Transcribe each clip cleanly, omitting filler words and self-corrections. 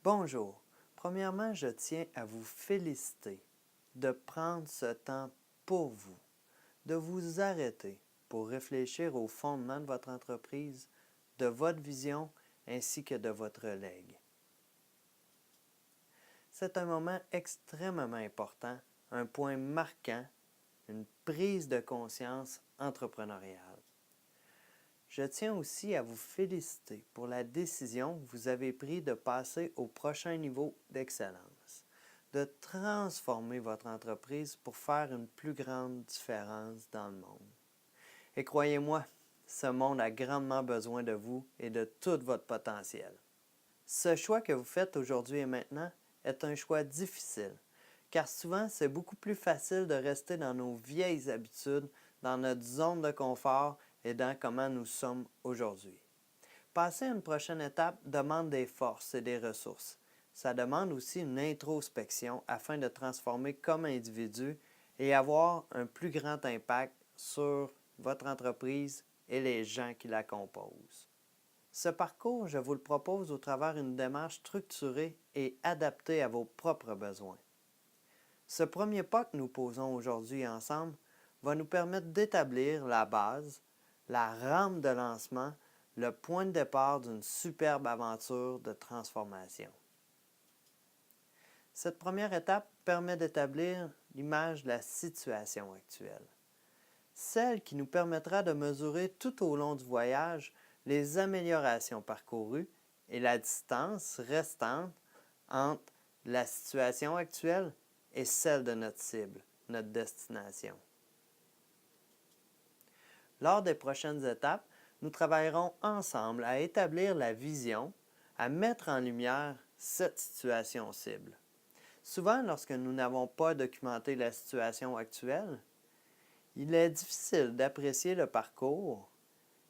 Bonjour. Premièrement, je tiens à vous féliciter de prendre ce temps pour vous, de vous arrêter pour réfléchir au fondement de votre entreprise, de votre vision ainsi que de votre legs. C'est un moment extrêmement important, un point marquant, une prise de conscience entrepreneuriale. Je tiens aussi à vous féliciter pour la décision que vous avez prise de passer au prochain niveau d'excellence, de transformer votre entreprise pour faire une plus grande différence dans le monde. Et croyez-moi, ce monde a grandement besoin de vous et de tout votre potentiel. Ce choix que vous faites aujourd'hui et maintenant est un choix difficile, car souvent c'est beaucoup plus facile de rester dans nos vieilles habitudes, dans notre zone de confort et dans comment nous sommes aujourd'hui. Passer à une prochaine étape demande des forces et des ressources. Ça demande aussi une introspection afin de transformer comme individu et avoir un plus grand impact sur votre entreprise et les gens qui la composent. Ce parcours, je vous le propose au travers d'une démarche structurée et adaptée à vos propres besoins. Ce premier pas que nous posons aujourd'hui ensemble va nous permettre d'établir la base, la rampe de lancement, le point de départ d'une superbe aventure de transformation. Cette première étape permet d'établir l'image de la situation actuelle, celle qui nous permettra de mesurer tout au long du voyage les améliorations parcourues et la distance restante entre la situation actuelle et celle de notre cible, notre destination. Lors des prochaines étapes, nous travaillerons ensemble à établir la vision, à mettre en lumière cette situation cible. Souvent, lorsque nous n'avons pas documenté la situation actuelle, il est difficile d'apprécier le parcours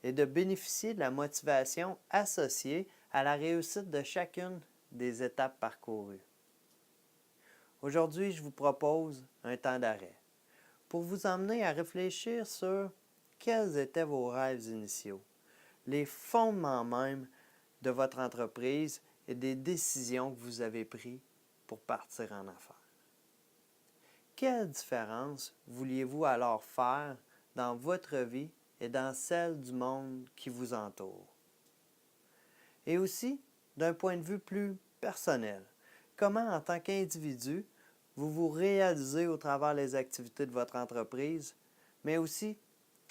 et de bénéficier de la motivation associée à la réussite de chacune des étapes parcourues. Aujourd'hui, je vous propose un temps d'arrêt pour vous emmener à réfléchir sur quels étaient vos rêves initiaux, les fondements même de votre entreprise et des décisions que vous avez prises pour partir en affaires. Quelle différence vouliez-vous alors faire dans votre vie et dans celle du monde qui vous entoure? Et aussi, d'un point de vue plus personnel, comment en tant qu'individu, vous vous réalisez au travers des activités de votre entreprise, mais aussi,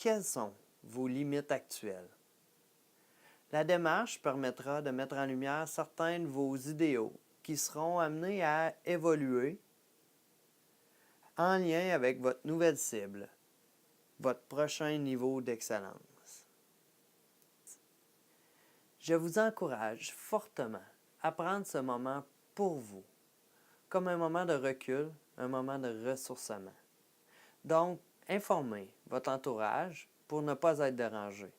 quelles sont vos limites actuelles? La démarche permettra de mettre en lumière certains de vos idéaux qui seront amenés à évoluer en lien avec votre nouvelle cible, votre prochain niveau d'excellence. Je vous encourage fortement à prendre ce moment pour vous, comme un moment de recul, un moment de ressourcement. Donc, informez votre entourage pour ne pas être dérangé,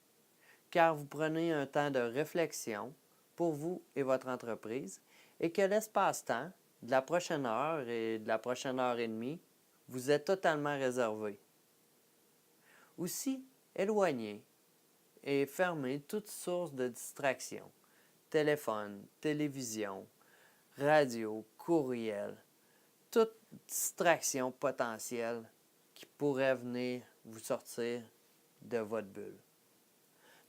car vous prenez un temps de réflexion pour vous et votre entreprise et que l'espace-temps de la prochaine heure et de la prochaine heure et demie vous est totalement réservé. Aussi, éloignez et fermez toute source de distraction, téléphone, télévision, radio, courriel, toute distraction potentielle qui pourrait venir vous sortir de votre bulle.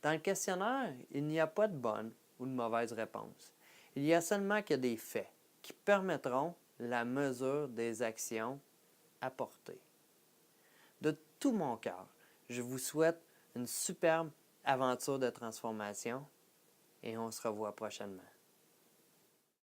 Dans le questionnaire, il n'y a pas de bonne ou de mauvaise réponse. Il y a seulement que des faits qui permettront la mesure des actions apportées. De tout mon cœur, je vous souhaite une superbe aventure de transformation et on se revoit prochainement.